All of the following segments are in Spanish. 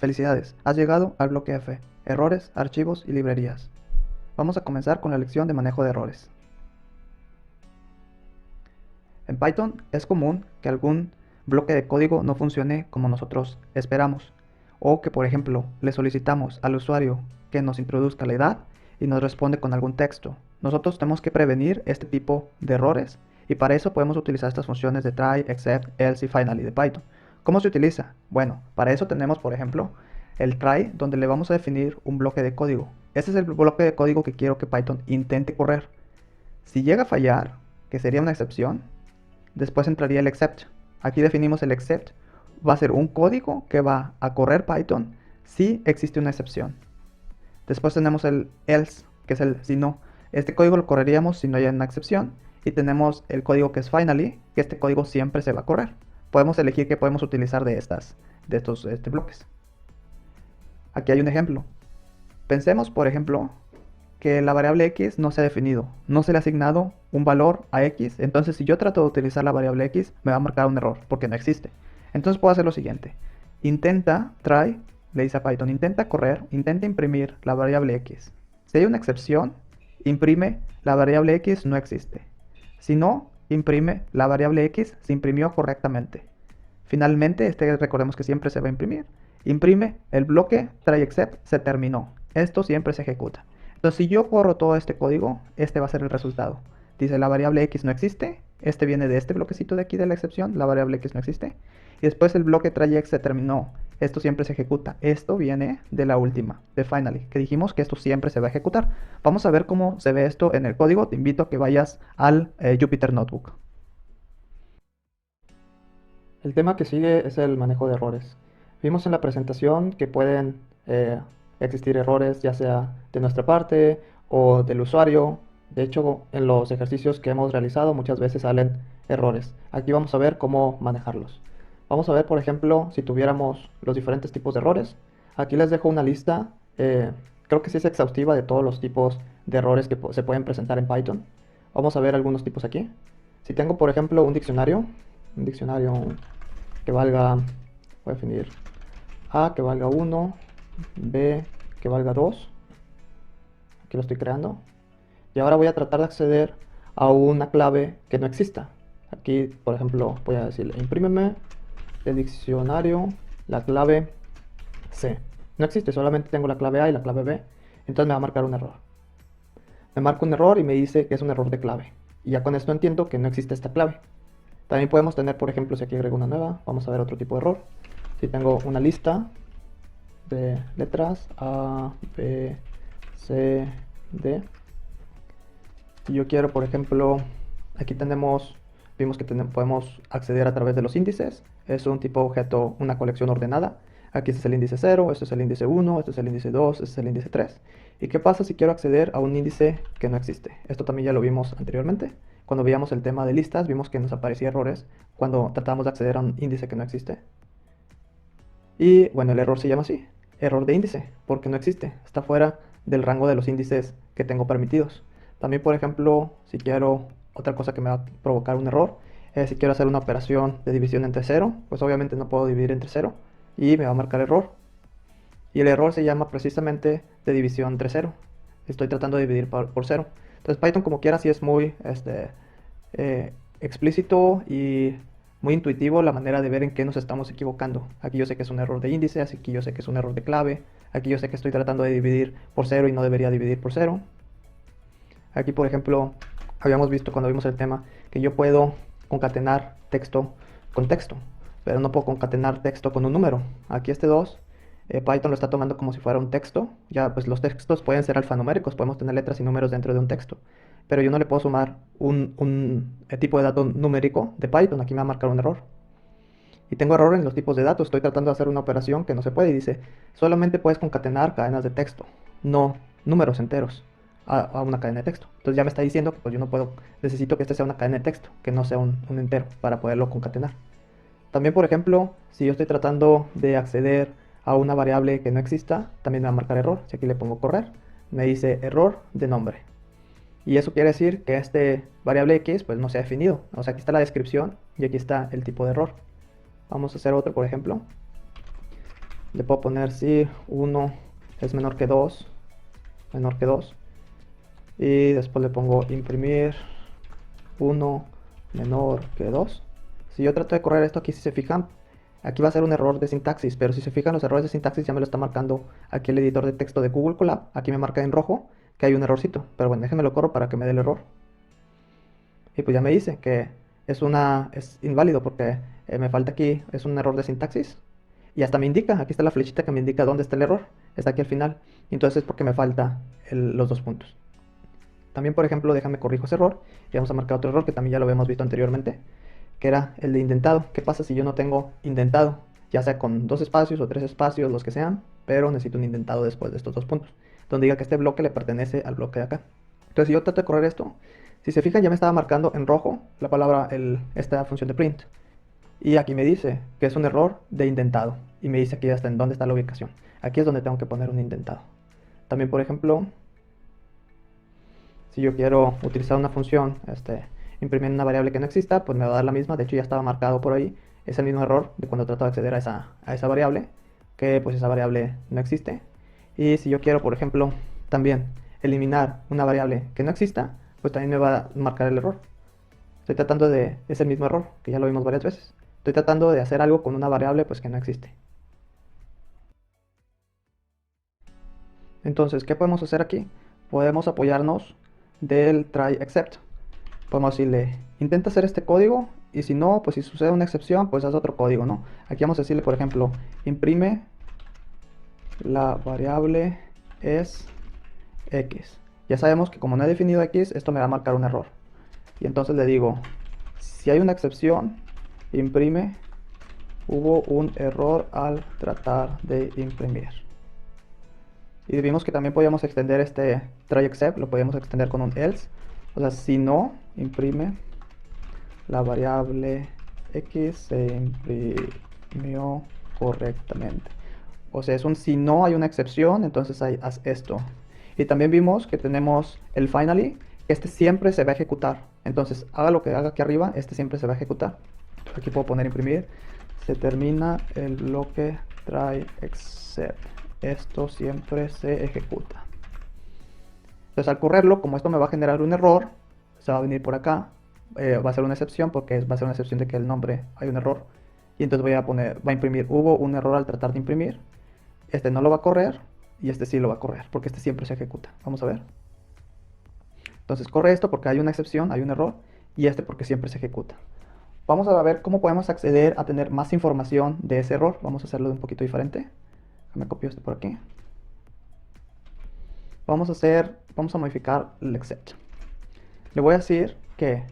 Felicidades, has llegado al bloque F, errores, archivos y librerías. Vamos a comenzar con la lección de manejo de errores. En Python es común que algún bloque de código no funcione como nosotros esperamos, o que por ejemplo le solicitamos al usuario que nos introduzca la edad y nos responde con algún texto. Nosotros tenemos que prevenir este tipo de errores y para eso podemos utilizar estas funciones de try, except, else y finally de Python. ¿Cómo se utiliza? Bueno, para eso tenemos por ejemplo el try, donde le vamos a definir un bloque de código. Este es el bloque de código que quiero que Python intente correr. Si llega a fallar, que sería una excepción, después entraría el except. Aquí definimos el except. Va a ser un código que va a correr Python si existe una excepción. Después tenemos el else, que es el si no. Este código lo correríamos si no hay una excepción. Y tenemos el código que es finally, que este código siempre se va a correr. Podemos elegir qué podemos utilizar de estos bloques. Aquí hay un ejemplo. Pensemos, por ejemplo, que la variable x no se ha definido, no se le ha asignado un valor a x, entonces si yo trato de utilizar la variable x me va a marcar un error porque no existe. Entonces puedo hacer lo siguiente: try, le dice a Python, intenta correr, intenta imprimir la variable x. Si hay una excepción, imprime la variable x no existe. Si no, imprime la variable x se imprimió correctamente. Finalmente, recordemos que siempre se va a imprimir. Imprime el bloque try except se terminó. Esto siempre se ejecuta. Entonces, si yo corro todo este código, este va a ser el resultado. Dice la variable x no existe. Este viene de este bloquecito de aquí de la excepción. La variable x no existe. Y después el bloque try except se terminó. Esto siempre se ejecuta. Esto viene de la última, de finally, que dijimos que esto siempre se va a ejecutar. Vamos a ver cómo se ve esto en el código. Te invito a que vayas al Jupyter Notebook. El tema que sigue es el manejo de errores. Vimos en la presentación que pueden existir errores ya sea de nuestra parte o del usuario. De hecho, en los ejercicios que hemos realizado muchas veces salen errores. Aquí vamos a ver cómo manejarlos. Vamos a ver, por ejemplo, si tuviéramos los diferentes tipos de errores. Aquí les dejo una lista, creo que sí es exhaustiva de todos los tipos de errores que se pueden presentar en Python. Vamos a ver algunos tipos aquí. Si tengo, por ejemplo, un diccionario que valga, voy a definir A que valga 1, B que valga 2, aquí lo estoy creando, y ahora voy a tratar de acceder a una clave que no exista. Aquí, por ejemplo, voy a decirle, imprímeme el diccionario, la clave C. No existe, solamente tengo la clave A y la clave B, entonces me va a marcar un error. Me marca un error y me dice que es un error de clave, y ya con esto entiendo que no existe esta clave. También podemos tener, por ejemplo, si aquí agrego una nueva, vamos a ver otro tipo de error. Si tengo una lista de letras A, B, C, D, y yo quiero, por ejemplo, aquí vimos que podemos acceder a través de los índices. Es un tipo objeto, una colección ordenada. Aquí este es el índice 0, este es el índice 1, este es el índice 2, este es el índice 3. ¿Y qué pasa si quiero acceder a un índice que no existe? Esto también ya lo vimos anteriormente. Cuando veíamos el tema de listas, vimos que nos aparecía errores cuando tratamos de acceder a un índice que no existe. Y bueno, el error se llama así, error de índice, porque no existe, está fuera del rango de los índices que tengo permitidos. También, por ejemplo, si quiero otra cosa que me va a provocar un error, si quiero hacer una operación de división entre 0, pues obviamente no puedo dividir entre 0 y me va a marcar error. Y el error se llama precisamente de división entre 0. Estoy tratando de dividir por 0. Entonces Python, como quiera, sí es muy explícito y muy intuitivo la manera de ver en qué nos estamos equivocando. Aquí yo sé que es un error de índice, aquí yo sé que es un error de clave, aquí yo sé que estoy tratando de dividir por 0 y no debería dividir por 0. Aquí, por ejemplo, habíamos visto cuando vimos el tema que yo puedo concatenar texto con texto, pero no puedo concatenar texto con un número. Aquí este 2, Python lo está tomando como si fuera un texto. Ya, pues los textos pueden ser alfanuméricos, podemos tener letras y números dentro de un texto, pero yo no le puedo sumar un tipo de dato numérico de Python. Aquí me va a marcar un error. Y tengo error en los tipos de datos. Estoy tratando de hacer una operación que no se puede y dice, solamente puedes concatenar cadenas de texto, no números enteros a una cadena de texto. Entonces ya me está diciendo que pues yo no puedo, necesito que este sea una cadena de texto, que no sea un entero para poderlo concatenar. También, por ejemplo, si yo estoy tratando de acceder a una variable que no exista, también me va a marcar error. Si aquí le pongo correr, me dice error de nombre. Y eso quiere decir que este variable x pues no se ha definido. O sea, aquí está la descripción y aquí está el tipo de error. Vamos a hacer otro, por ejemplo. Le puedo poner si 1 es menor que 2, y después le pongo imprimir 1 menor que 2. Si yo trato de correr esto aquí, si se fijan, aquí va a ser un error de sintaxis, pero si se fijan, los errores de sintaxis ya me lo está marcando aquí el editor de texto de Google Colab. Aquí me marca en rojo que hay un errorcito, pero bueno, déjenme lo corro para que me dé el error. Y pues ya me dice que es inválido porque me falta aquí, es un error de sintaxis. Y hasta me indica, aquí está la flechita que me indica dónde está el error, está aquí al final. Entonces es porque me falta los dos puntos. También, por ejemplo, déjame corrijo ese error y vamos a marcar otro error que también ya lo habíamos visto anteriormente, que era el de indentado. ¿Qué pasa si yo no tengo indentado? Ya sea con 2 espacios o 3 espacios, los que sean, pero necesito un indentado después de estos dos puntos, donde diga que este bloque le pertenece al bloque de acá. Entonces, si yo trato de correr esto, si se fijan, ya me estaba marcando en rojo la palabra, esta función de print. Y aquí me dice que es un error de indentado. Y me dice aquí hasta en dónde está la ubicación. Aquí es donde tengo que poner un indentado. También, por ejemplo, si yo quiero utilizar una función imprimiendo una variable que no exista, pues me va a dar la misma. De hecho, ya estaba marcado por ahí. Es el mismo error de cuando trato de acceder a esa variable, que pues esa variable no existe. Y si yo quiero, por ejemplo, también eliminar una variable que no exista, pues también me va a marcar el error. Estoy tratando de... Es el mismo error, que ya lo vimos varias veces. Estoy tratando de hacer algo con una variable pues que no existe. Entonces, ¿qué podemos hacer aquí? Podemos apoyarnos del try except. Podemos decirle, intenta hacer este código, y si no, pues si sucede una excepción, pues haz otro código, ¿no? Aquí vamos a decirle, por ejemplo, imprime la variable es x. Ya sabemos que como no he definido x, esto me va a marcar un error. Y entonces le digo, si hay una excepción, imprime hubo un error al tratar de imprimir. Y vimos que también podíamos extender este try except, lo podíamos extender con un else. O sea, si no, imprime la variable x se imprimió correctamente. O sea, es un si no hay una excepción, entonces haz esto. Y también vimos que tenemos el finally, que este siempre se va a ejecutar. Entonces, haga lo que haga aquí arriba, este siempre se va a ejecutar. Aquí puedo poner imprimir. Se termina el bloque try except. Esto siempre se ejecuta. Entonces, al correrlo, como esto me va a generar un error, se va a venir por acá. Va a ser una excepción porque va a ser una excepción de que el nombre hay un error. Y entonces va a imprimir. Hubo un error al tratar de imprimir. Este no lo va a correr y este sí lo va a correr porque este siempre se ejecuta. Vamos a ver. Entonces corre esto porque hay una excepción, hay un error, y este porque siempre se ejecuta. Vamos a ver cómo podemos acceder a tener más información de ese error. Vamos a hacerlo de un poquito diferente. Me copio esto por aquí. Vamos a modificar el except. Le voy a decir que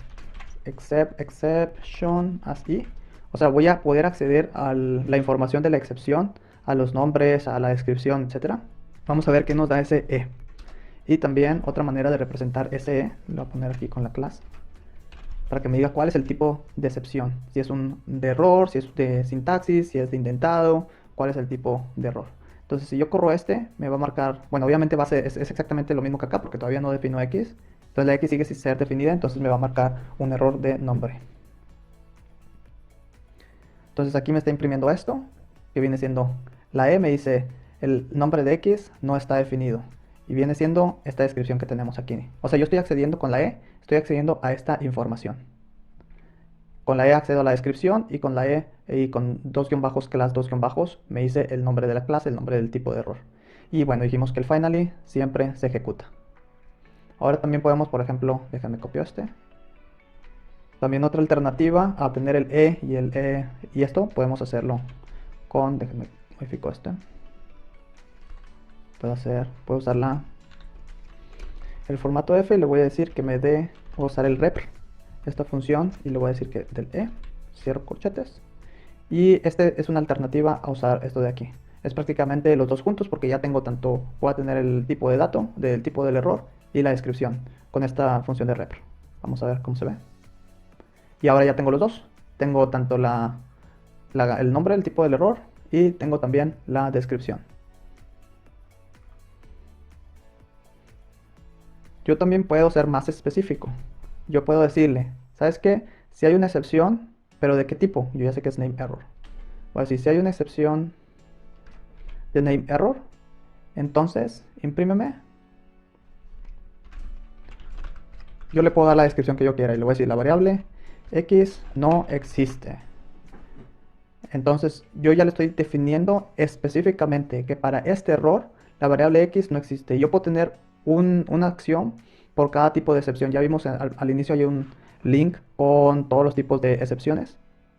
except exception así. O sea, voy a poder acceder a la información de la excepción, a los nombres, a la descripción, etcétera. Vamos a ver qué nos da ese e. Y también otra manera de representar ese e, lo voy a poner aquí con la clase, para que me diga cuál es el tipo de excepción. Si es un de error, si es de sintaxis, si es de indentado, cuál es el tipo de error. Entonces, si yo corro este, me va a marcar, bueno, obviamente es exactamente lo mismo que acá, porque todavía no defino x. Entonces la x sigue sin ser definida, entonces me va a marcar un error de nombre. Entonces aquí me está imprimiendo esto, que viene siendo la e, me dice el nombre de x no está definido. Y viene siendo esta descripción que tenemos aquí. O sea, yo estoy accediendo con la e, estoy accediendo a esta información. Con la e accedo a la descripción, y con la e y con dos guión bajos, class dos guión bajos, me dice el nombre de la clase, el nombre del tipo de error. Y bueno, dijimos que el finally siempre se ejecuta. Ahora también podemos, por ejemplo, déjame copiar este. También otra alternativa a tener el e y esto, podemos hacerlo con, déjenme modifico este. Puedo usar el formato F, y le voy a decir que me dé, voy a usar el rep, esta función, y le voy a decir que del e, cierro corchetes. Y este es una alternativa a usar esto de aquí. Es prácticamente los dos juntos porque ya tengo tanto, voy a tener el tipo de dato, del tipo del error, y la descripción con esta función de rep. Vamos a ver cómo se ve. Y ahora ya tengo los dos. Tengo tanto el nombre, el tipo del error, y tengo también la descripción. Yo también puedo ser más específico. Yo puedo decirle, ¿sabes qué? Si hay una excepción, pero ¿de qué tipo? Yo ya sé que es name error. Voy a decir, si hay una excepción the name error. Entonces, imprímeme. Yo le puedo dar la descripción que yo quiera y le voy a decir la variable x no existe. Entonces, yo ya le estoy definiendo específicamente que para este error la variable x no existe. Yo puedo tener una acción por cada tipo de excepción. Ya vimos al inicio hay un link con todos los tipos de excepciones.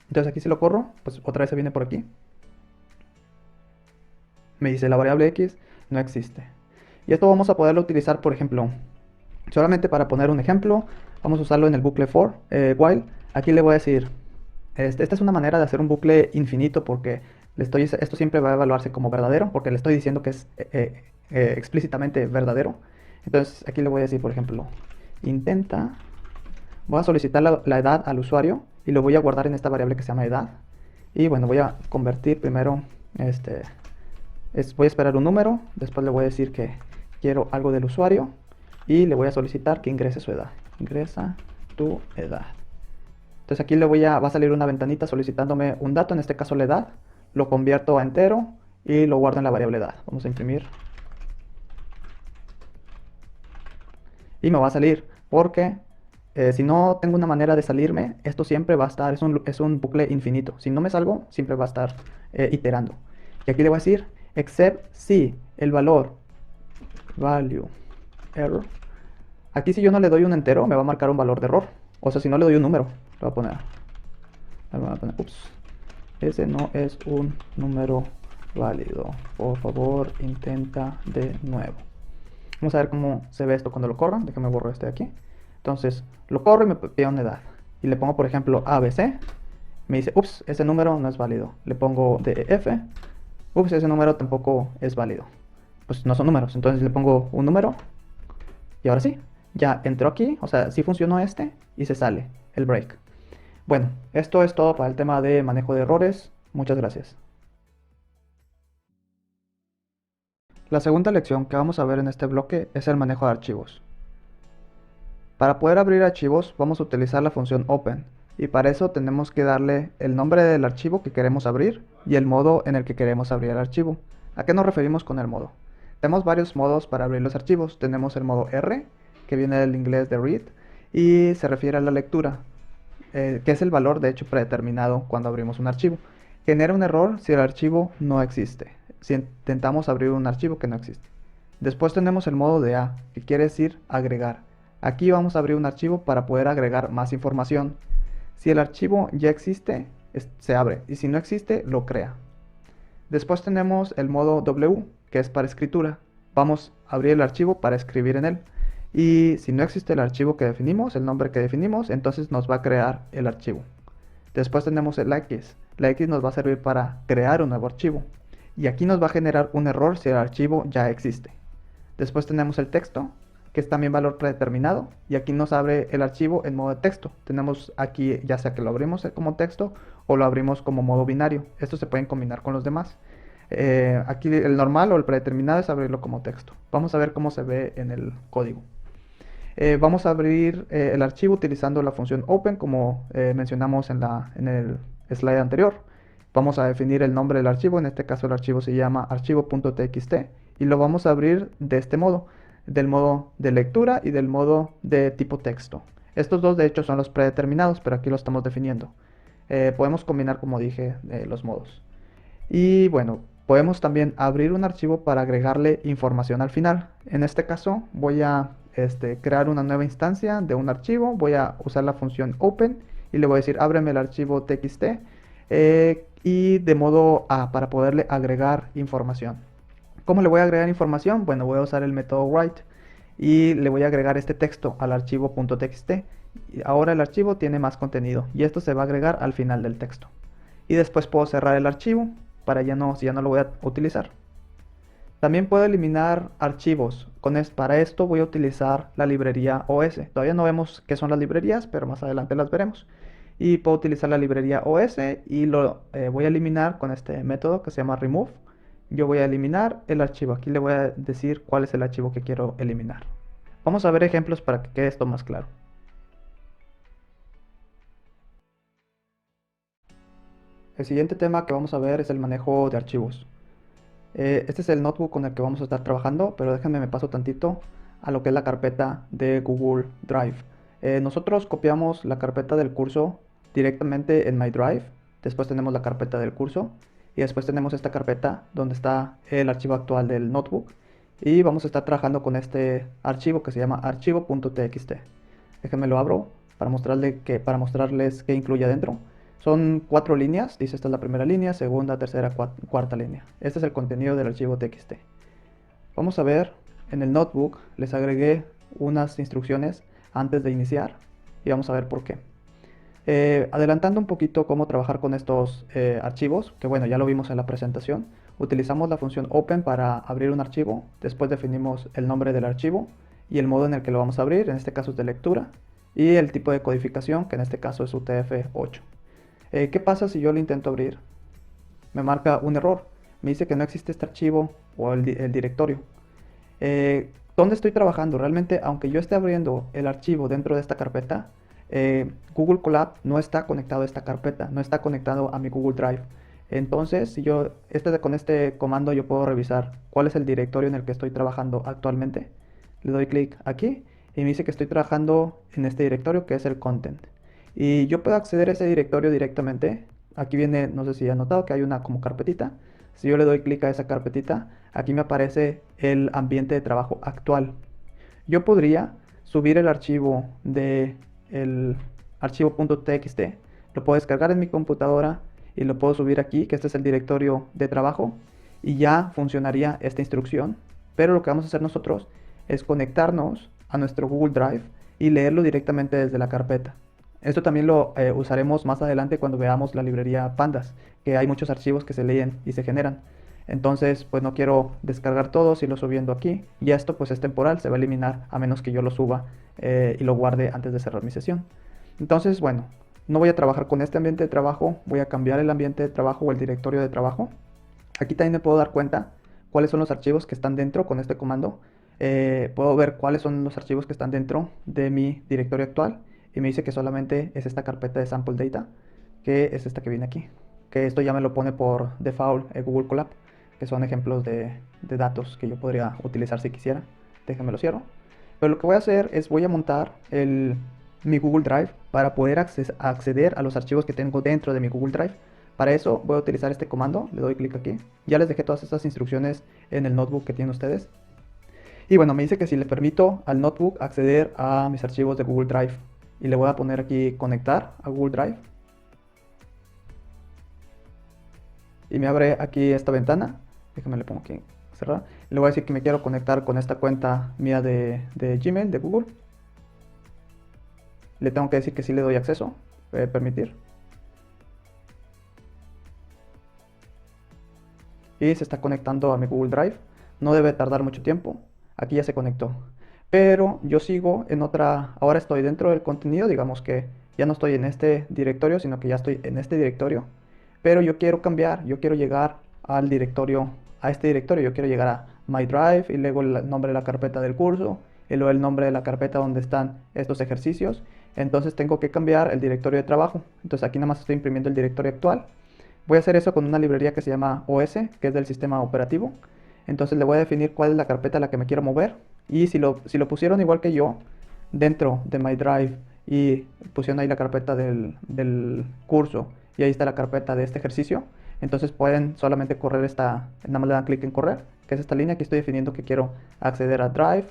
Entonces aquí si lo corro, pues otra vez se viene por aquí. Me dice la variable x no existe. Y esto vamos a poderlo utilizar, por ejemplo, solamente para poner un ejemplo, vamos a usarlo en el bucle for, while. Aquí le voy a decir, esta es una manera de hacer un bucle infinito porque esto siempre va a evaluarse como verdadero porque le estoy diciendo que es explícitamente verdadero. Entonces aquí le voy a decir, por ejemplo, intenta, voy a solicitar la edad al usuario y lo voy a guardar en esta variable que se llama edad. Y bueno, voy a convertir primero, voy a esperar un número, después le voy a decir que quiero algo del usuario y le voy a solicitar que ingrese su edad. Ingresa tu edad. Entonces aquí va a salir una ventanita solicitándome un dato, en este caso la edad. Lo convierto a entero y lo guardo en la variable edad. Vamos a imprimir. Y me va a salir porque si no tengo una manera de salirme, esto siempre va a estar, es un bucle infinito. Si no me salgo, siempre va a estar iterando. Y aquí le voy a decir, except si el valor value error. Aquí si yo no le doy un entero, me va a marcar un valor de error. O sea, si no le doy un número, le voy a poner, ups, ese no es un número válido. Por favor, intenta de nuevo. Vamos a ver cómo se ve esto cuando lo corran. Déjame borrar este de aquí. Entonces, lo corro y me pide una edad. Y le pongo, por ejemplo, ABC. Me dice, ups, ese número no es válido. Le pongo DEF. Ups, ese número tampoco es válido. Pues no son números. Entonces le pongo un número. Y ahora sí, ya entró aquí. O sea, sí funcionó este y se sale el break. Bueno, esto es todo para el tema de manejo de errores. Muchas gracias. La segunda lección que vamos a ver en este bloque es el manejo de archivos. Para poder abrir archivos vamos a utilizar la función open y para eso tenemos que darle el nombre del archivo que queremos abrir y el modo en el que queremos abrir el archivo. ¿A qué nos referimos con el modo? Tenemos varios modos para abrir los archivos. Tenemos el modo R, que viene del inglés de read y se refiere a la lectura, que es el valor de hecho predeterminado cuando abrimos un archivo. Genera un error si el archivo no existe, si intentamos abrir un archivo que no existe. Después tenemos el modo de A, que quiere decir agregar. Aquí vamos a abrir un archivo para poder agregar más información. Si el archivo ya existe, se abre, y si no existe, lo crea. Después tenemos el modo W, que es para escritura. Vamos a abrir el archivo para escribir en él. Y si no existe el archivo que definimos, el nombre que definimos, entonces nos va a crear el archivo. Después tenemos el X. La X nos va a servir para crear un nuevo archivo. Y aquí nos va a generar un error si el archivo ya existe. Después tenemos el texto, que es también valor predeterminado, y aquí nos abre el archivo en modo de texto. Tenemos aquí ya sea que lo abrimos como texto o lo abrimos como modo binario. Estos se pueden combinar con los demás. Aquí el normal o el predeterminado es abrirlo como texto. Vamos a ver cómo se ve en el código. Vamos a abrir el archivo utilizando la función open como mencionamos en el slide anterior. Vamos a definir el nombre del archivo, en este caso el archivo se llama archivo.txt y lo vamos a abrir de este modo, del modo de lectura y del modo de tipo texto. Estos dos de hecho son los predeterminados, pero aquí lo estamos definiendo. Podemos combinar, como dije, los modos. Y bueno, podemos también abrir un archivo para agregarle información al final. En este caso voy a crear una nueva instancia de un archivo, voy a usar la función open y le voy a decir ábreme el archivo txt y de modo A para poderle agregar información. ¿Cómo le voy a agregar información? Bueno, voy a usar el método write y le voy a agregar este texto al archivo .txt. Ahora el archivo tiene más contenido y esto se va a agregar al final del texto. Y después puedo cerrar el archivo para si ya no lo voy a utilizar. También puedo eliminar archivos. Para esto voy a utilizar la librería OS. Todavía no vemos qué son las librerías, pero más adelante las veremos. Y puedo utilizar la librería OS y lo voy a eliminar con este método que se llama remove. Yo voy a eliminar el archivo. Aquí le voy a decir cuál es el archivo que quiero eliminar. Vamos a ver ejemplos para que quede esto más claro. El siguiente tema que vamos a ver es el manejo de archivos. Este es el notebook con el que vamos a estar trabajando, pero déjenme me paso tantito a lo que es la carpeta de Google Drive. Nosotros copiamos la carpeta del curso directamente en My Drive, después tenemos la carpeta del curso y después tenemos esta carpeta donde está el archivo actual del notebook y vamos a estar trabajando con este archivo que se llama archivo.txt. Déjenme lo abro para mostrarles qué incluye adentro. Son 4 líneas, dice esta es la primera línea, segunda, tercera, cuarta línea. Este es el contenido del archivo txt. Vamos a ver, en el notebook les agregué unas instrucciones antes de iniciar y vamos a ver por qué. Adelantando un poquito cómo trabajar con estos archivos, que bueno, ya lo vimos en la presentación. Utilizamos la función open para abrir un archivo, después definimos el nombre del archivo y el modo en el que lo vamos a abrir, en este caso es de lectura, y el tipo de codificación, que en este caso es UTF-8. ¿Qué pasa si yo lo intento abrir? Me marca un error, me dice que no existe este archivo o el directorio. ¿Dónde estoy trabajando? Realmente, aunque yo esté abriendo el archivo dentro de esta carpeta, Google Colab no está conectado a esta carpeta, no está conectado a mi Google Drive. Entonces, si yo con este comando yo puedo revisar cuál es el directorio en el que estoy trabajando actualmente. Le doy clic aquí y me dice que estoy trabajando en este directorio que es el content. Y yo puedo acceder a ese directorio directamente. Aquí viene, no sé si han notado que hay una como carpetita. Si yo le doy clic a esa carpetita, aquí me aparece el ambiente de trabajo actual. Yo podría subir el archivo de el archivo.txt, lo puedo descargar en mi computadora y lo puedo subir aquí, que este es el directorio de trabajo, y ya funcionaría esta instrucción. Pero lo que vamos a hacer nosotros es conectarnos a nuestro Google Drive y leerlo directamente desde la carpeta. Esto también lo usaremos más adelante cuando veamos la librería Pandas, que hay muchos archivos que se leen y se generan. Entonces, pues no quiero descargar todos y lo subiendo aquí. Y esto pues es temporal, se va a eliminar a menos que yo lo suba y lo guarde antes de cerrar mi sesión. Entonces, bueno, no voy a trabajar con este ambiente de trabajo, voy a cambiar el ambiente de trabajo o el directorio de trabajo. Aquí también me puedo dar cuenta cuáles son los archivos que están dentro con este comando. Puedo ver cuáles son los archivos que están dentro de mi directorio actual y me dice que solamente es esta carpeta de sample data, que es esta que viene aquí, que esto ya me lo pone por default Google Colab, que son ejemplos de datos que yo podría utilizar si quisiera. Déjenme lo cierro. Pero lo que voy a hacer es voy a montar mi Google Drive para poder acceder a los archivos que tengo dentro de mi Google Drive. Para eso voy a utilizar este comando, le doy clic aquí. Ya les dejé todas estas instrucciones en el notebook que tienen ustedes. Y bueno, me dice que si le permito al notebook acceder a mis archivos de Google Drive. Y le voy a poner aquí conectar a Google Drive. Y me abre aquí esta ventana. Déjame le pongo aquí cerrar. Le voy a decir que me quiero conectar con esta cuenta mía de Gmail, de Google. Le tengo que decir que sí le doy acceso. Permitir. Y se está conectando a mi Google Drive. No debe tardar mucho tiempo. Aquí ya se conectó. Pero yo sigo en otra, ahora estoy dentro del contenido, digamos que ya no estoy en este directorio, sino que ya estoy en este directorio. Pero yo quiero cambiar, yo quiero llegar al directorio, a este directorio, yo quiero llegar a My Drive y luego el nombre de la carpeta del curso y luego el nombre de la carpeta donde están estos ejercicios. Entonces tengo que cambiar el directorio de trabajo. Entonces aquí nada más estoy imprimiendo el directorio actual. Voy a hacer eso con una librería que se llama OS, que es del sistema operativo. Entonces le voy a definir cuál es la carpeta a la que me quiero mover. Y si lo pusieron igual que yo dentro de My Drive y pusieron ahí la carpeta del curso y ahí está la carpeta de este ejercicio, entonces pueden solamente correr nada más le dan clic en correr, que es esta línea que estoy definiendo que quiero acceder a Drive,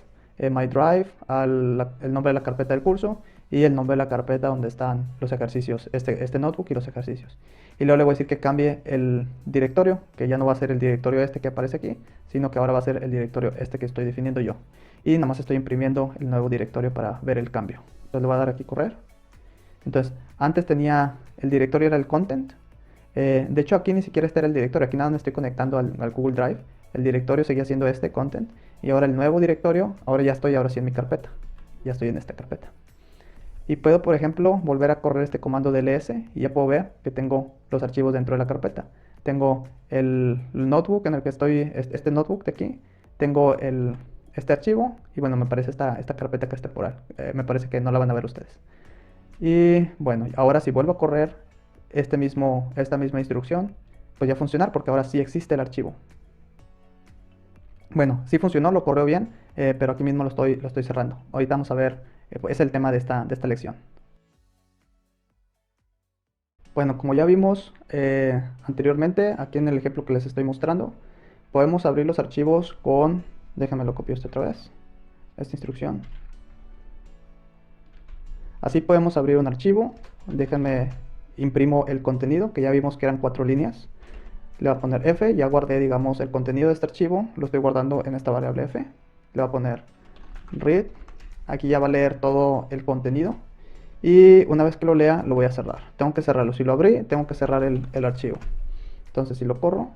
My Drive, el nombre de la carpeta del curso y el nombre de la carpeta donde están los ejercicios, este notebook y los ejercicios. Y luego le voy a decir que cambie el directorio, que ya no va a ser el directorio este que aparece aquí, sino que ahora va a ser el directorio este que estoy definiendo yo. Y nada más estoy imprimiendo el nuevo directorio para ver el cambio. Entonces le voy a dar aquí correr. Entonces, antes tenía el directorio era el content. De hecho, aquí ni siquiera este era el directorio. Aquí nada más me estoy conectando al Google Drive. El directorio seguía siendo este content. Y ahora el nuevo directorio, ahora sí en mi carpeta. Ya estoy en esta carpeta. Y puedo, por ejemplo, volver a correr este comando de ls y ya puedo ver que tengo los archivos dentro de la carpeta. Tengo el notebook en el que estoy, este notebook de aquí. Tengo este archivo y bueno, me parece esta carpeta que es temporal. Me parece que no la van a ver ustedes. Y bueno, ahora si vuelvo a correr esta misma instrucción, pues ya funcionar porque ahora sí existe el archivo. Bueno, sí funcionó, lo corrió bien, pero aquí mismo lo estoy cerrando. Ahorita vamos a ver, pues, es el tema de esta lección. Bueno, como ya vimos anteriormente, aquí en el ejemplo que les estoy mostrando, podemos abrir los archivos con, déjame lo copio otra vez, esta instrucción. Así podemos abrir un archivo, déjenme imprimo el contenido, que ya vimos que eran 4 líneas. Le voy a poner F, ya guardé, digamos, el contenido de este archivo, lo estoy guardando en esta variable F. Le voy a poner read, aquí ya va a leer todo el contenido. Y una vez que lo lea, lo voy a cerrar. Tengo que cerrarlo. Si lo abrí, tengo que cerrar el archivo. Entonces, si lo corro,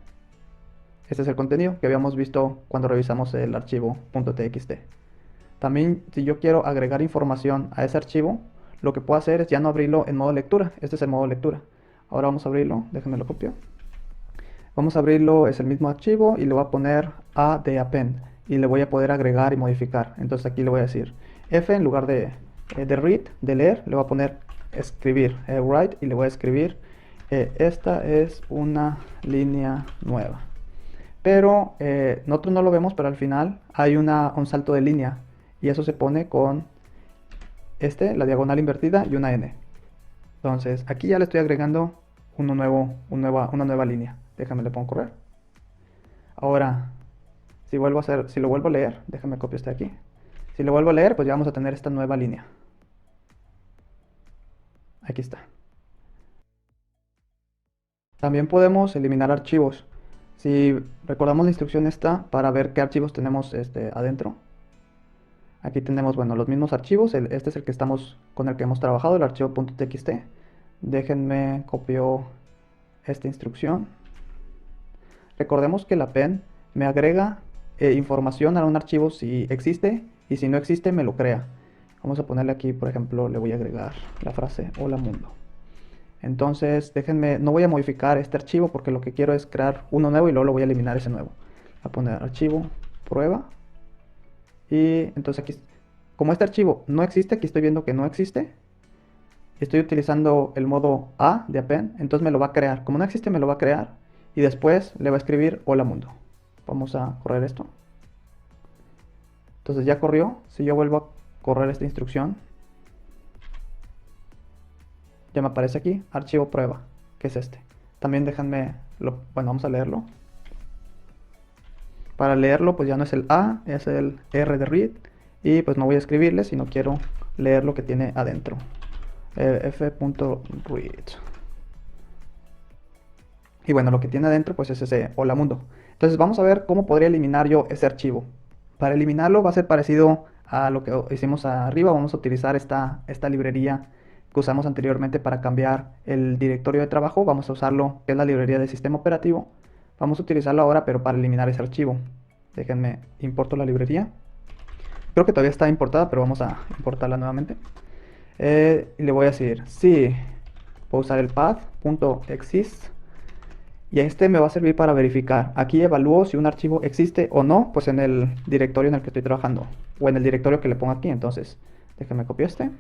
este es el contenido que habíamos visto cuando revisamos el archivo .txt. También, si yo quiero agregar información a ese archivo, lo que puedo hacer es ya no abrirlo en modo lectura. Este es el modo lectura. Ahora vamos a abrirlo. Déjenme lo copio. Vamos a abrirlo, es el mismo archivo y le voy a poner a de append y le voy a poder agregar y modificar. Entonces aquí le voy a decir F en lugar de read, de leer, le voy a poner escribir, write, y le voy a escribir esta es una línea nueva. Pero nosotros no lo vemos, pero al final hay un salto de línea y eso se pone con la diagonal invertida y una N. Entonces aquí ya le estoy agregando una nueva línea. Déjame le pongo correr. Ahora, si lo vuelvo a leer, déjame copiar este aquí. Si lo vuelvo a leer, pues ya vamos a tener esta nueva línea. Aquí está. También podemos eliminar archivos. Si recordamos la instrucción esta para ver qué archivos tenemos adentro. Aquí tenemos, bueno, los mismos archivos. Este es el que con el que hemos trabajado, el archivo .txt. Déjenme copio esta instrucción. Recordemos que la pen me agrega información a un archivo si existe y si no existe me lo crea. Vamos a ponerle aquí, por ejemplo, le voy a agregar la frase hola mundo. Entonces, déjenme, no voy a modificar este archivo porque lo que quiero es crear uno nuevo y luego lo voy a eliminar ese nuevo. Voy a poner archivo, prueba. Y entonces aquí, como este archivo no existe, aquí estoy viendo que no existe. Estoy utilizando el modo A de append, entonces me lo va a crear. Como no existe, me lo va a crear. Y después le va a escribir hola mundo. Vamos a correr esto. Entonces ya corrió. Si yo vuelvo a correr esta instrucción, ya me aparece aquí, archivo prueba, que es este. También déjenme, bueno, vamos a leerlo. Para leerlo, pues ya no es el A, es el R de read. Y pues no voy a escribirle, sino quiero leer lo que tiene adentro. f.read. Y bueno, lo que tiene adentro pues es ese hola mundo. Entonces vamos a ver cómo podría eliminar yo ese archivo. Para eliminarlo va a ser parecido a lo que hicimos arriba. Vamos a utilizar esta librería que usamos anteriormente para cambiar el directorio de trabajo. Vamos a usarlo, que es la librería de sistema operativo. Vamos a utilizarlo ahora, pero para eliminar ese archivo. Déjenme, importo la librería. Creo que todavía está importada, pero vamos a importarla nuevamente. Y le voy a decir, sí, puedo usar el path.exist. Y este me va a servir para verificar. Aquí evalúo si un archivo existe o no, pues en el directorio en el que estoy trabajando. O en el directorio que le pongo aquí. Entonces, déjame copiar este.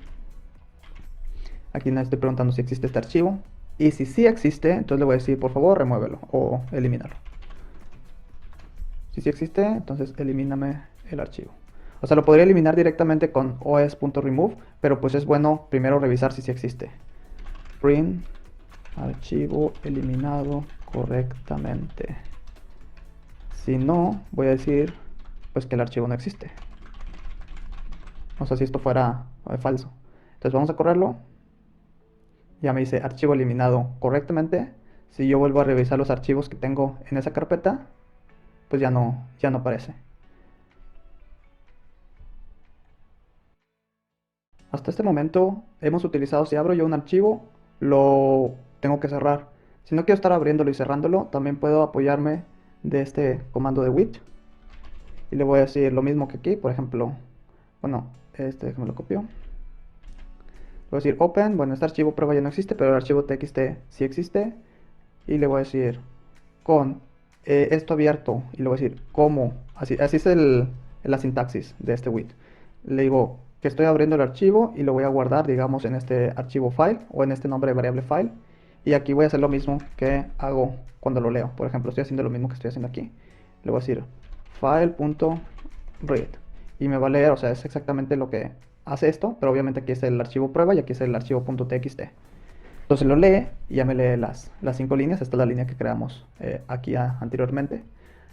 Aquí le estoy preguntando si existe este archivo. Y si sí existe, entonces le voy a decir, por favor, remuévelo o elimínalo. Si sí existe, entonces elimíname el archivo. O sea, lo podría eliminar directamente con os.remove, pero pues es bueno primero revisar si sí existe. Print archivo eliminado correctamente. Si no, voy a decir pues que el archivo no existe. O sea, si esto fuera falso. Entonces vamos a correrlo. Ya me dice archivo eliminado correctamente. Si yo vuelvo a revisar los archivos que tengo en esa carpeta, pues ya no aparece. Hasta este momento hemos utilizado, si abro yo un archivo, lo tengo que cerrar. Si no quiero estar abriéndolo y cerrándolo, también puedo apoyarme de este comando de with. Y le voy a decir lo mismo que aquí, por ejemplo, bueno, déjame lo copio. Le voy a decir open, bueno, este archivo prueba ya no existe, pero el archivo txt sí existe. Y le voy a decir con esto abierto, y le voy a decir cómo, así es la sintaxis de este with. Le digo que estoy abriendo el archivo y lo voy a guardar, digamos, en este archivo file o en este nombre de variable file. Y aquí voy a hacer lo mismo que hago cuando lo leo. Por ejemplo, estoy haciendo lo mismo que estoy haciendo aquí. Le voy a decir file.read y me va a leer, o sea, es exactamente lo que hace esto, pero obviamente aquí es el archivo prueba y aquí es el archivo .txt. Entonces lo lee y ya me lee las 5 líneas. Esta es la línea que creamos aquí anteriormente.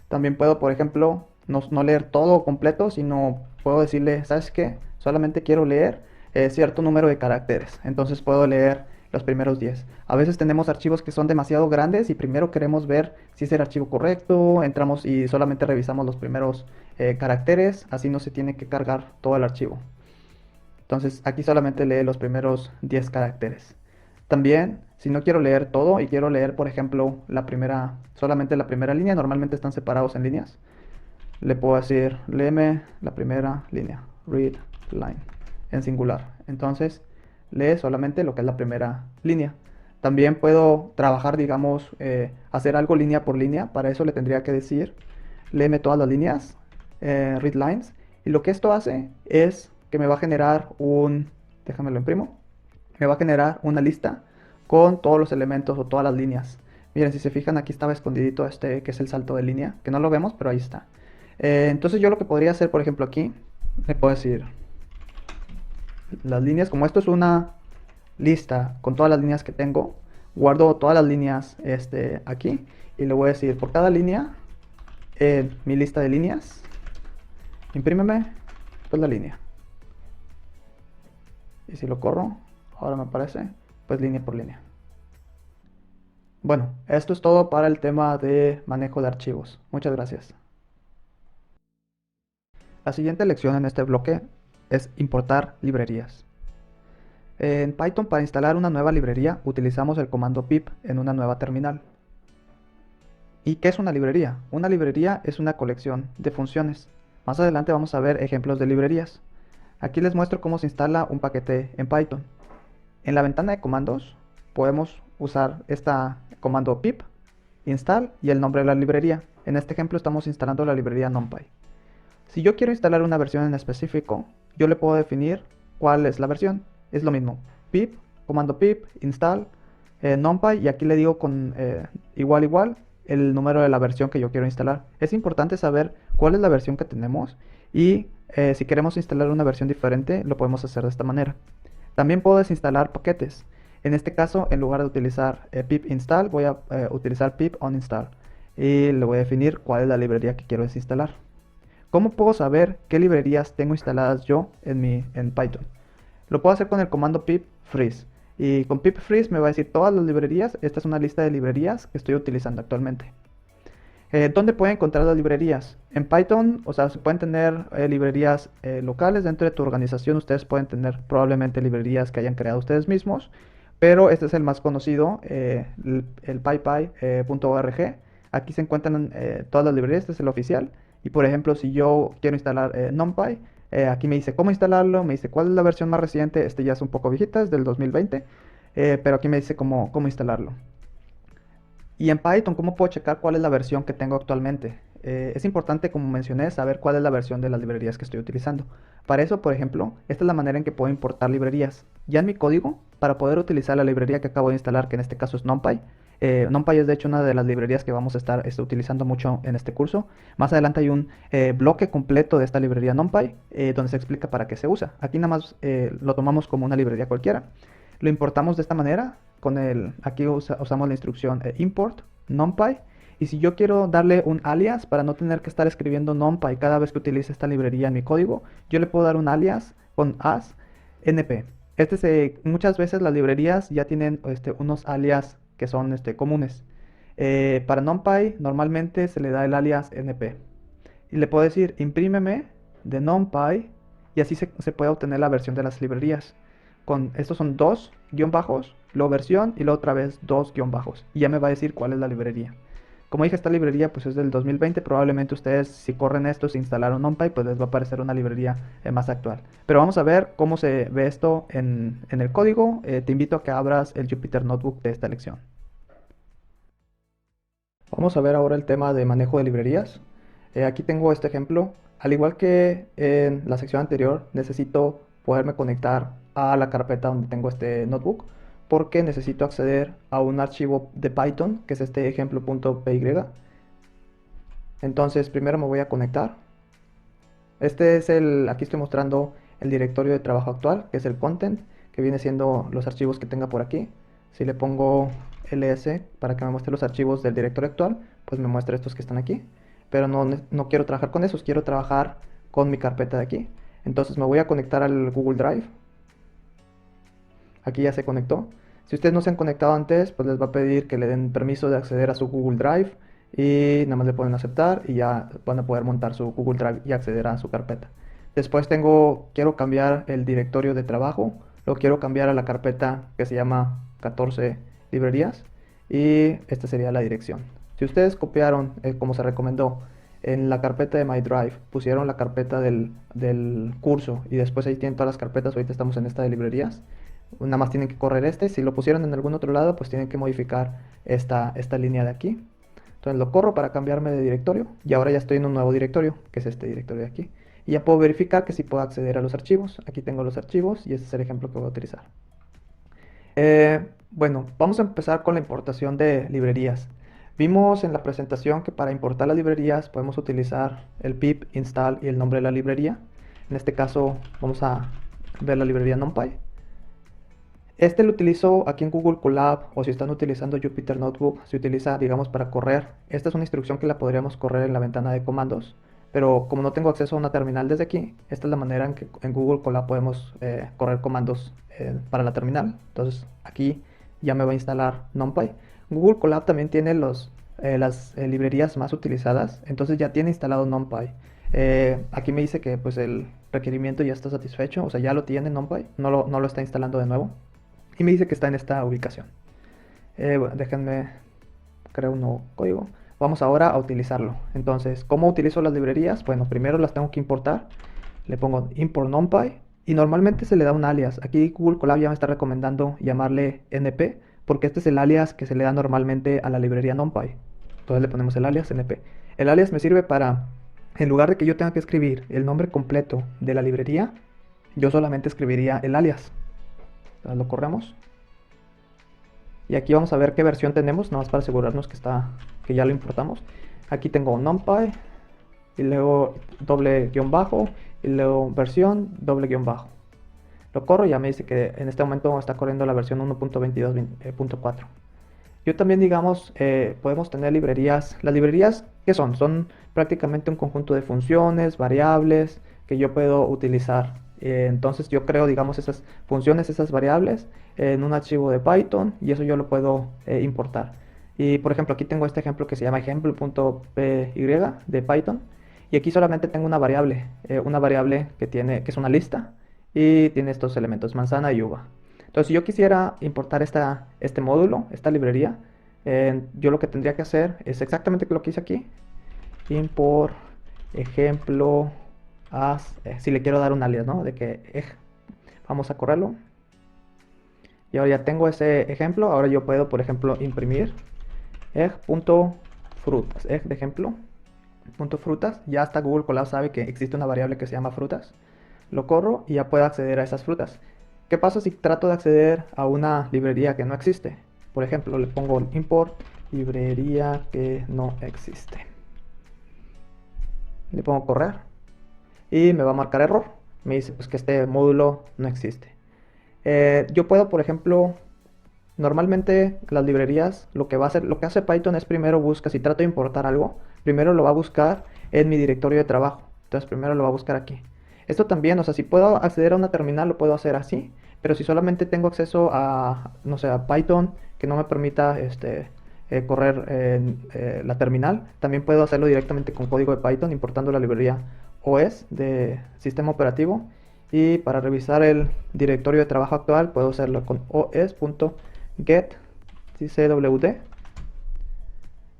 También puedo, por ejemplo, no leer todo completo, sino puedo decirle, ¿sabes qué? Solamente quiero leer cierto número de caracteres. Entonces puedo leer los primeros 10. A veces tenemos archivos que son demasiado grandes y primero queremos ver si es el archivo correcto. Entramos y solamente revisamos los primeros caracteres. Así no se tiene que cargar todo el archivo. Entonces aquí solamente lee los primeros 10 caracteres. También, si no quiero leer todo y quiero leer, por ejemplo, solamente la primera línea, normalmente están separados en líneas, le puedo decir, léeme la primera línea, read line, en singular. Entonces, lee solamente lo que es la primera línea. También puedo trabajar, digamos, hacer algo línea por línea. Para eso le tendría que decir, léeme todas las líneas, read lines. Y lo que esto hace es que me va a generar déjame lo imprimo, me va a generar una lista con todos los elementos o todas las líneas. Miren, si se fijan, aquí estaba escondidito que es el salto de línea, que no lo vemos, pero ahí está. Entonces yo lo que podría hacer, por ejemplo, aquí, le puedo decir las líneas, como esto es una lista con todas las líneas que tengo, guardo todas las líneas aquí y le voy a decir por cada línea, en mi lista de líneas, imprímeme pues la línea. Y si lo corro, ahora me aparece pues línea por línea. Bueno, esto es todo para el tema de manejo de archivos. Muchas gracias. La siguiente lección en este bloque es importar librerías. En Python, para instalar una nueva librería utilizamos el comando pip en una nueva terminal. ¿Y qué es una librería? Una librería es una colección de funciones. Más adelante vamos a ver ejemplos de librerías. Aquí les muestro cómo se instala un paquete en Python. En la ventana de comandos podemos usar comando pip, install y el nombre de la librería. En este ejemplo estamos instalando la librería NumPy. Si yo quiero instalar una versión en específico, yo le puedo definir cuál es la versión. Es lo mismo, pip, comando pip, install, NumPy, y aquí le digo con igual el número de la versión que yo quiero instalar. Es importante saber cuál es la versión que tenemos y si queremos instalar una versión diferente, lo podemos hacer de esta manera. También puedo desinstalar paquetes. En este caso, en lugar de utilizar pip install, voy a utilizar pip uninstall y le voy a definir cuál es la librería que quiero desinstalar. ¿Cómo puedo saber qué librerías tengo instaladas yo en Python? Lo puedo hacer con el comando pip freeze. Y con pip freeze me va a decir todas las librerías. Esta es una lista de librerías que estoy utilizando actualmente. ¿Dónde pueden encontrar las librerías? En Python, o sea, se pueden tener librerías locales dentro de tu organización. Ustedes pueden tener probablemente librerías que hayan creado ustedes mismos, pero este es el más conocido, el pypy.org. Aquí se encuentran todas las librerías, este es el oficial. Y por ejemplo, si yo quiero instalar NumPy, aquí me dice cómo instalarlo, me dice cuál es la versión más reciente. Este ya es un poco viejita, es del 2020, pero aquí me dice cómo instalarlo. Y en Python, ¿cómo puedo checar cuál es la versión que tengo actualmente? Es importante, como mencioné, saber cuál es la versión de las librerías que estoy utilizando. Para eso, por ejemplo, esta es la manera en que puedo importar librerías. Ya en mi código, para poder utilizar la librería que acabo de instalar, que en este caso es NumPy. NumPy es de hecho una de las librerías que vamos a estar utilizando mucho en este curso. Más adelante hay un bloque completo de esta librería NumPy, donde se explica para qué se usa. Aquí nada más lo tomamos como una librería cualquiera. Lo importamos de esta manera. Aquí usamos la instrucción import numpy, y si yo quiero darle un alias para no tener que estar escribiendo numpy cada vez que utilice esta librería en mi código, yo le puedo dar un alias con as np. Muchas veces las librerías ya tienen unos alias que son comunes. Para numpy normalmente se le da el alias np y le puedo decir imprímeme de numpy, y así se puede obtener la versión de las librerías. Estos son dos guión bajos, luego versión y luego otra vez dos guión bajos, y ya me va a decir cuál es la librería. Como dije, esta librería pues es del 2020, probablemente ustedes si corren esto, si instalaron NumPy, pues les va a aparecer una librería más actual. Pero vamos a ver cómo se ve esto en el código. Te invito a que abras el Jupyter Notebook de esta lección. Vamos a ver ahora el tema de manejo de librerías. Aquí tengo este ejemplo. Al igual que en la sección anterior, necesito poderme conectar a la carpeta donde tengo este notebook, porque necesito acceder a un archivo de Python, que es este ejemplo.py. Entonces primero me voy a conectar. Aquí estoy mostrando el directorio de trabajo actual, que es el content, que viene siendo los archivos que tenga por aquí. Si le pongo ls para que me muestre los archivos del directorio actual, pues me muestra estos que están aquí. Pero no quiero trabajar con esos, quiero trabajar con mi carpeta de aquí. Entonces me voy a conectar al Google Drive. Aquí ya se conectó. Si ustedes no se han conectado antes, pues les va a pedir que le den permiso de acceder a su Google Drive y nada más le pueden aceptar y ya van a poder montar su Google Drive y acceder a su carpeta. Después quiero cambiar el directorio de trabajo, lo quiero cambiar a la carpeta que se llama 14 librerías y esta sería la dirección. Si ustedes copiaron, como se recomendó, en la carpeta de My Drive, pusieron la carpeta del curso y después ahí tienen todas las carpetas, ahorita estamos en esta de librerías, nada más tienen que correr si lo pusieron en algún otro lado, pues tienen que modificar esta línea de aquí. Entonces lo corro para cambiarme de directorio y ahora ya estoy en un nuevo directorio, que es este directorio de aquí. Y ya puedo verificar que sí puedo acceder a los archivos. Aquí tengo los archivos y este es el ejemplo que voy a utilizar. Bueno, vamos a empezar con la importación de librerías. Vimos en la presentación que para importar las librerías podemos utilizar el pip install y el nombre de la librería. En este caso vamos a ver la librería NumPy. Este lo utilizo aquí en Google Colab o si están utilizando Jupyter Notebook, se utiliza, digamos, para correr. Esta es una instrucción que la podríamos correr en la ventana de comandos, pero como no tengo acceso a una terminal desde aquí, esta es la manera en que en Google Colab podemos correr comandos para la terminal. Entonces aquí ya me va a instalar NumPy. Google Colab también tiene las librerías más utilizadas, entonces ya tiene instalado NumPy. Aquí me dice que pues el requerimiento ya está satisfecho, o sea, ya lo tiene NumPy, no lo está instalando de nuevo. Y me dice que está en esta ubicación. Bueno, déjenme crear un nuevo código. Vamos ahora a utilizarlo. Entonces, ¿cómo utilizo las librerías? Bueno, primero las tengo que importar. Le pongo import numpy y normalmente se le da un alias. Aquí Google Colab ya me está recomendando llamarle np porque este es el alias que se le da normalmente a la librería numpy. Entonces le ponemos el alias np. El alias me sirve para, en lugar de que yo tenga que escribir el nombre completo de la librería, yo solamente escribiría el alias. Entonces lo corremos. Y aquí vamos a ver qué versión tenemos, nada más para asegurarnos que ya lo importamos. Aquí tengo numpy, y luego doble guión bajo, y luego versión, doble guión bajo. Lo corro y ya me dice que en este momento está corriendo la versión 1.22.4. Yo también, digamos, podemos tener librerías. Las librerías, ¿qué son? Son prácticamente un conjunto de funciones, variables, que yo puedo utilizar. Entonces yo creo, digamos, esas funciones, esas variables en un archivo de Python y eso yo lo puedo importar. Y por ejemplo, aquí tengo este ejemplo que se llama ejemplo.py de Python y aquí solamente tengo una variable que es una lista y tiene estos elementos, manzana y uva. Entonces, si yo quisiera importar este módulo, esta librería, yo lo que tendría que hacer es exactamente lo que hice aquí. Import ejemplo si le quiero dar un alias, ¿no? De que vamos a correrlo. Y ahora ya tengo ese ejemplo. Ahora yo puedo, por ejemplo, imprimir egg.frutas. Egg de ejemplo. .frutas. Ya hasta Google Colab sabe que existe una variable que se llama frutas. Lo corro y ya puedo acceder a esas frutas. ¿Qué pasa si trato de acceder a una librería que no existe? Por ejemplo, le pongo import librería que no existe. Le pongo correr y me va a marcar error. Me dice pues que este módulo no existe. Yo puedo, por ejemplo, normalmente las librerías, lo que hace Python es primero si trato de importar algo, primero lo va a buscar en mi directorio de trabajo. Entonces primero lo va a buscar aquí. Esto también, o sea, si puedo acceder a una terminal lo puedo hacer así, pero si solamente tengo acceso a, no sé, a Python que no me permita correr la terminal, también puedo hacerlo directamente con código de Python importando la librería OS de sistema operativo. Y para revisar el directorio de trabajo actual puedo hacerlo con os.get cwd,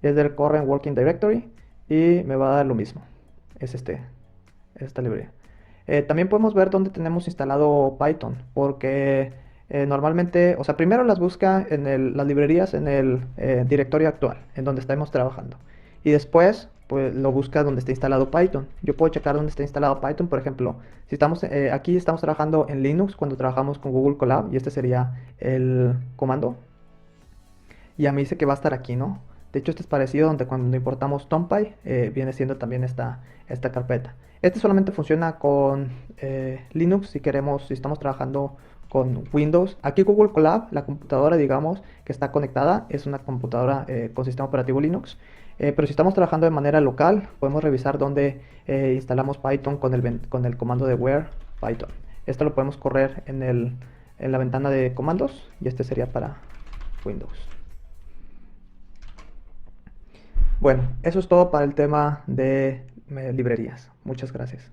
es del current working directory y me va a dar lo mismo, es esta librería. También podemos ver dónde tenemos instalado Python, porque normalmente, o sea, primero las busca en las librerías en el directorio actual, en donde estamos trabajando. Y después, pues lo busca donde está instalado Python. Yo puedo checar dónde está instalado Python, por ejemplo, si estamos aquí estamos trabajando en Linux cuando trabajamos con Google Colab, y este sería el comando. Y ya me dice que va a estar aquí, ¿no? De hecho, este es parecido donde cuando importamos TomPy viene siendo también esta carpeta. Este solamente funciona con Linux si estamos trabajando con Windows. Aquí Google Colab, la computadora, digamos, que está conectada, es una computadora con sistema operativo Linux. Pero si estamos trabajando de manera local, podemos revisar dónde instalamos Python con el comando de where Python. Esto lo podemos correr en la ventana de comandos y este sería para Windows. Bueno, eso es todo para el tema de librerías. Muchas gracias.